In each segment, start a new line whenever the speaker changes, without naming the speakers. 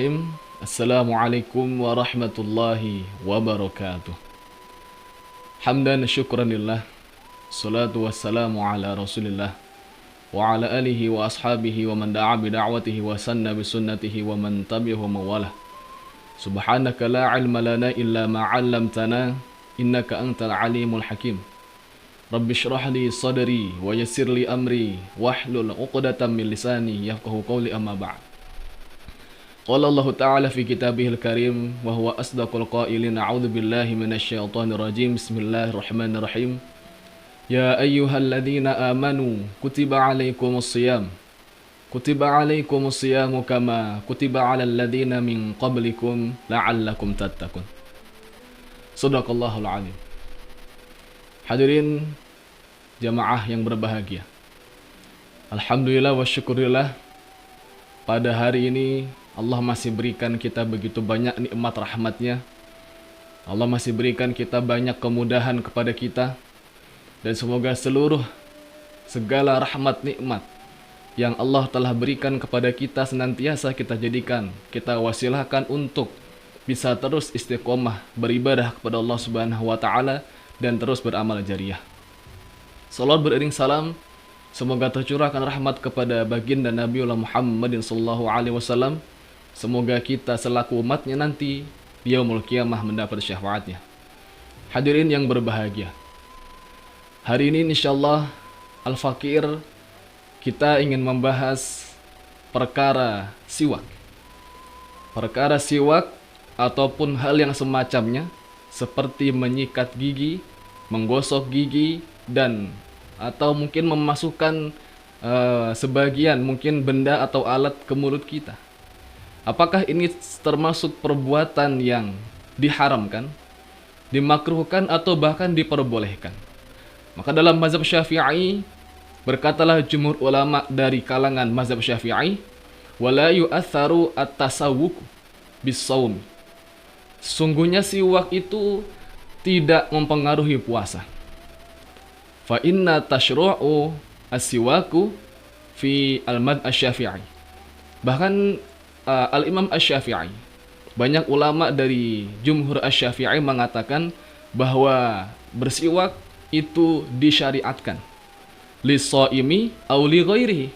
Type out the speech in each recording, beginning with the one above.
Bismillahirrahmanirrahim. Assalamualaikum warahmatullahi wabarakatuh. Hamdan syukran lillah. Salatu wassalamu ala rasulillah wa ala alihi wa ashabihi wa man da'a bida'watihi wa sanna bisunnatihi wa man tabi'ahu mawalah. Subhanaka la ilma lana illa ma 'allamtana innaka antal alimul hakim. Rabbi shrah li sadri wa yassir li amri wahlul 'uqdatam min lisani yafqahu qawli amma ba'd. Qala Allah Ta'ala fi kitabihil karim wa huwa asdaqul qailin a'udzu billahi minasyaitonir rajim. Bismillahirrahmanirrahim. Ya ayyuhalladzina amanu kutiba alaikumus shiyam kama kutiba alal ladzina min qablikum la'allakum tattaqun. Shadaqallahul alim. Hadirin jamaah yang berbahagia, alhamdulillah wa syukurillah, pada hari ini Allah masih berikan kita begitu banyak nikmat rahmatnya. Allah masih berikan kita banyak kemudahan kepada kita. Dan semoga segala rahmat nikmat yang Allah telah berikan kepada kita senantiasa kita jadikan, kita wasilahkan untuk bisa terus istiqomah beribadah kepada Allah Subhanahu wa taala dan terus beramal jariah. Salawat beriring salam semoga tercurahkan rahmat kepada baginda Nabiullah Muhammadin sallallahu alaihi wasallam. Semoga kita selaku umatnya nanti di yaumul qiyamah mendapat syafaatnya. Hadirin yang berbahagia, hari ini insyaallah Al-Fakir kita ingin membahas perkara siwak. Perkara siwak ataupun hal yang semacamnya seperti menyikat gigi, menggosok gigi, dan atau mungkin memasukkan sebagian mungkin benda atau alat ke mulut kita. Apakah ini termasuk perbuatan yang diharamkan, dimakruhkan, atau bahkan diperbolehkan? Maka dalam mazhab Syafi'i berkatalah jumhur ulama dari kalangan mazhab Syafi'i, wala yu'atharu at-tasawwuk bis-shaum. Sungguhnya siwak itu tidak mempengaruhi puasa. Fa inna tashru'u as-siwaku fi al-madh asy-Syafi'i. Bahkan Al-Imam Asy-Syafi'i, banyak ulama dari jumhur Asy-Syafi'i mengatakan bahwa bersiwak itu disyariatkan lis-shaimi aw li ghairihi,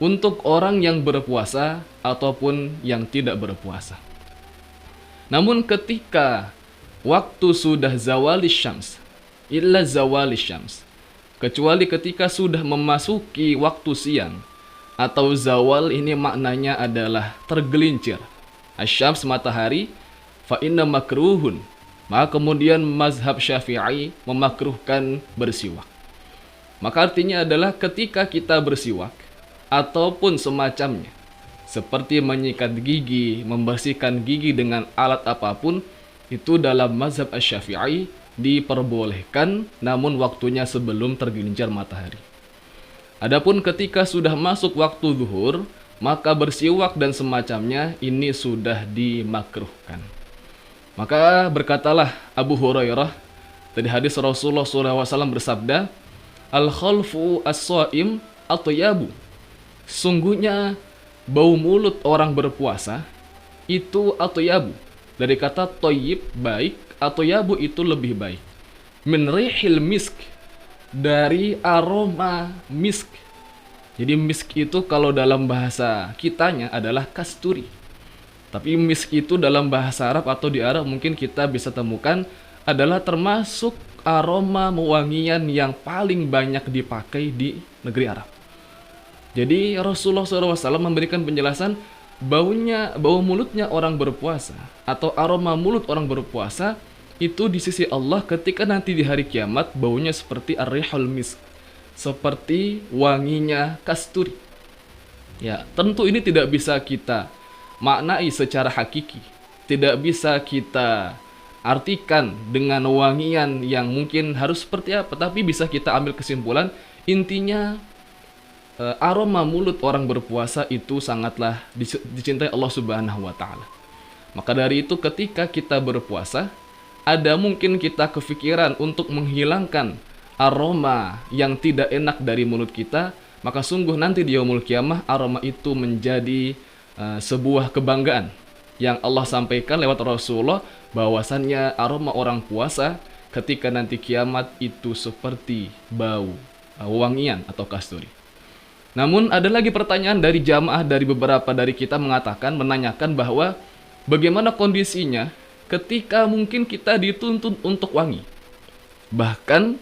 untuk orang yang berpuasa ataupun yang tidak berpuasa. Namun ketika waktu sudah zawalis syams, illa zawalis syams, kecuali ketika sudah memasuki waktu siang, atau zawal ini maknanya adalah tergelincir, asyams matahari, fa inna makruhun, maka kemudian mazhab Syafi'i memakruhkan bersiwak. Maka artinya adalah ketika kita bersiwak ataupun semacamnya, seperti menyikat gigi, membersihkan gigi dengan alat apapun, itu dalam mazhab Asy-Syafi'i diperbolehkan, namun waktunya sebelum tergelincir matahari. Adapun ketika sudah masuk waktu zuhur, maka bersiwak dan semacamnya ini sudah dimakruhkan. Maka berkatalah Abu Hurairah dari hadis Rasulullah SAW bersabda, al-khalfu as-shaim at-tayyabu. Sungguhnya bau mulut orang berpuasa itu at-tayyabu, dari kata thayyib baik, at-tayyabu itu lebih baik. Min rihil misk, dari aroma misk. Jadi misk itu kalau dalam bahasa kitanya adalah kasturi. Tapi misk itu dalam bahasa Arab atau di Arab mungkin kita bisa temukan adalah termasuk aroma wewangian yang paling banyak dipakai di negeri Arab. Jadi Rasulullah SAW memberikan penjelasan bau mulutnya orang berpuasa atau aroma mulut orang berpuasa itu di sisi Allah ketika nanti di hari kiamat baunya seperti ar-rihul misk, seperti wanginya kasturi. Ya, tentu ini tidak bisa kita maknai secara hakiki, tidak bisa kita artikan dengan wangian yang mungkin harus seperti apa, tapi bisa kita ambil kesimpulan intinya aroma mulut orang berpuasa itu sangatlah dicintai Allah Subhanahu wa taala. Maka dari itu ketika kita berpuasa, ada mungkin kita kepikiran untuk menghilangkan aroma yang tidak enak dari mulut kita, maka sungguh nanti di yaumul qiyamah aroma itu menjadi sebuah kebanggaan yang Allah sampaikan lewat Rasulullah, bahwasannya aroma orang puasa ketika nanti kiamat itu seperti bau wangian atau kasturi. Namun ada lagi pertanyaan dari jamaah, dari beberapa dari kita menanyakan bahwa bagaimana kondisinya ketika mungkin kita dituntut untuk wangi. Bahkan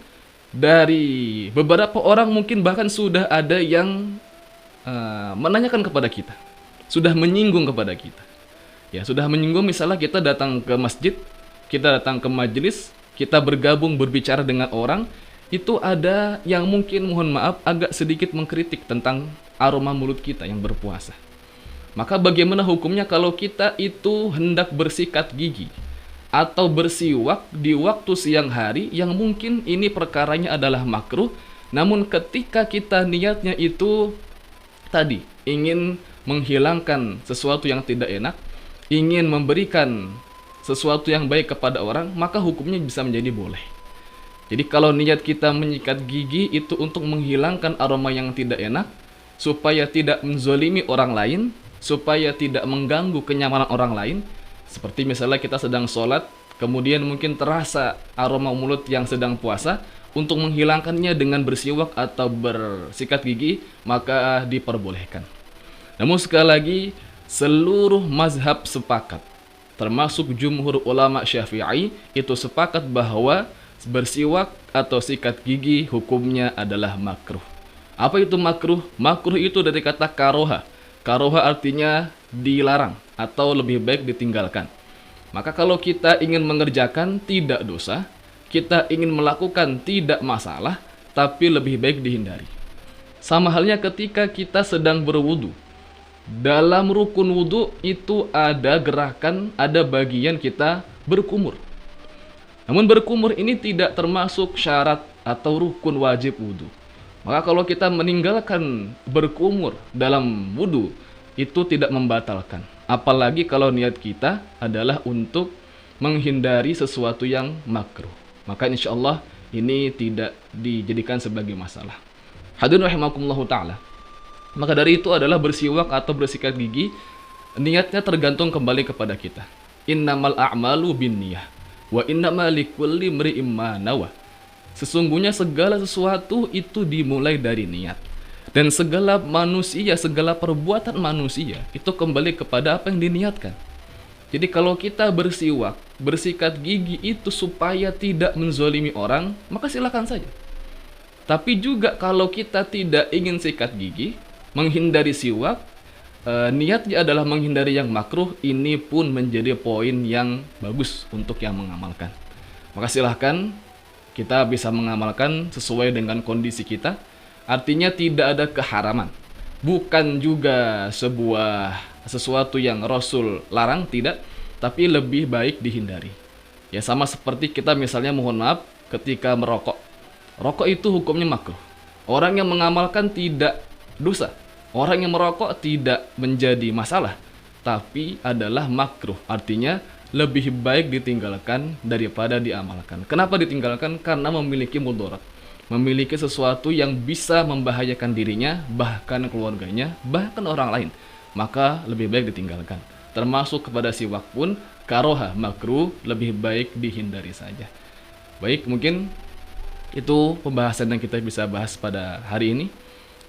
dari beberapa orang mungkin bahkan sudah ada yang menanyakan kepada kita, sudah menyinggung kepada kita. Ya, sudah menyinggung, misalnya kita datang ke masjid, kita datang ke majelis, kita bergabung berbicara dengan orang, itu ada yang mungkin, mohon maaf, agak sedikit mengkritik tentang aroma mulut kita yang berpuasa. Maka bagaimana hukumnya kalau kita itu hendak bersikat gigi atau bersiwak di waktu siang hari yang mungkin ini perkaranya adalah makruh, namun ketika kita niatnya itu tadi ingin menghilangkan sesuatu yang tidak enak, ingin memberikan sesuatu yang baik kepada orang, maka hukumnya bisa menjadi boleh. Jadi kalau niat kita menyikat gigi itu untuk menghilangkan aroma yang tidak enak, supaya tidak menzolimi orang lain, supaya tidak mengganggu kenyamanan orang lain, seperti misalnya kita sedang sholat, kemudian mungkin terasa aroma mulut yang sedang puasa, untuk menghilangkannya dengan bersiwak atau bersikat gigi, maka diperbolehkan. Namun sekali lagi, seluruh mazhab sepakat, termasuk jumhur ulama Syafi'i, itu sepakat bahwa bersiwak atau sikat gigi hukumnya adalah makruh. Apa itu makruh? Makruh itu dari kata karoha. Karoha artinya dilarang atau lebih baik ditinggalkan. Maka kalau kita ingin mengerjakan tidak dosa, kita ingin melakukan tidak masalah, tapi lebih baik dihindari. Sama halnya ketika kita sedang berwudu. Dalam rukun wudu itu ada gerakan, ada bagian kita berkumur. Namun berkumur ini tidak termasuk syarat atau rukun wajib wudu. Maka kalau kita meninggalkan berkumur dalam wudu, itu tidak membatalkan. Apalagi kalau niat kita adalah untuk menghindari sesuatu yang makruh. Maka insya Allah ini tidak dijadikan sebagai masalah. Hadirin rahimakumullah ta'ala. Maka dari itu adalah bersiwak atau bersikat gigi, niatnya tergantung kembali kepada kita. Innamal a'malu binniyah wa innama likulli imri'im ma nawa. Sesungguhnya segala sesuatu itu dimulai dari niat. Dan segala manusia, segala perbuatan manusia itu kembali kepada apa yang diniatkan. Jadi kalau kita bersiwak, bersikat gigi itu supaya tidak menzolimi orang, maka silakan saja. Tapi juga kalau kita tidak ingin sikat gigi, menghindari siwak, niatnya adalah menghindari yang makruh, ini pun menjadi poin yang bagus untuk yang mengamalkan. Maka silahkan kita bisa mengamalkan sesuai dengan kondisi kita. Artinya tidak ada keharaman, bukan juga sesuatu yang Rasul larang, tidak, tapi lebih baik dihindari. Ya sama seperti kita misalnya, mohon maaf, ketika merokok. Rokok itu hukumnya makruh. Orang yang mengamalkan tidak dosa. Orang yang merokok tidak menjadi masalah, tapi adalah makruh. Artinya lebih baik ditinggalkan daripada diamalkan. Kenapa ditinggalkan? Karena memiliki mudarat, memiliki sesuatu yang bisa membahayakan dirinya, bahkan keluarganya, bahkan orang lain. Maka lebih baik ditinggalkan. Termasuk kepada siwak pun, karoha, makruh, lebih baik dihindari saja. Baik, mungkin itu pembahasan yang kita bisa bahas pada hari ini.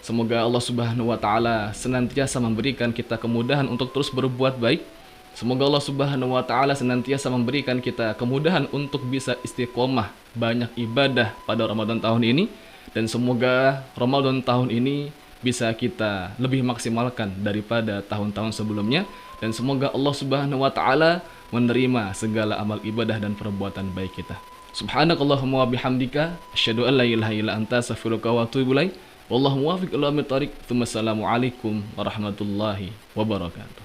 Semoga Allah Subhanahu wa Ta'ala senantiasa memberikan kita kemudahan untuk terus berbuat baik. Semoga Allah Subhanahu wa Ta'ala senantiasa memberikan kita kemudahan untuk bisa istiqomah banyak ibadah pada Ramadan tahun ini. Dan semoga Ramadan tahun ini bisa kita lebih maksimalkan daripada tahun-tahun sebelumnya. Dan semoga Allah Subhanahu wa Ta'ala menerima segala amal ibadah dan perbuatan baik kita. Subhanakallahumma wa bihamdika asyhadu an la ilaha illa anta astaghfiruka wa atubu ilaik. Wallahu muwaffiq ila aqwamit thoriq. Assalamualaikum warahmatullahi wabarakatuh.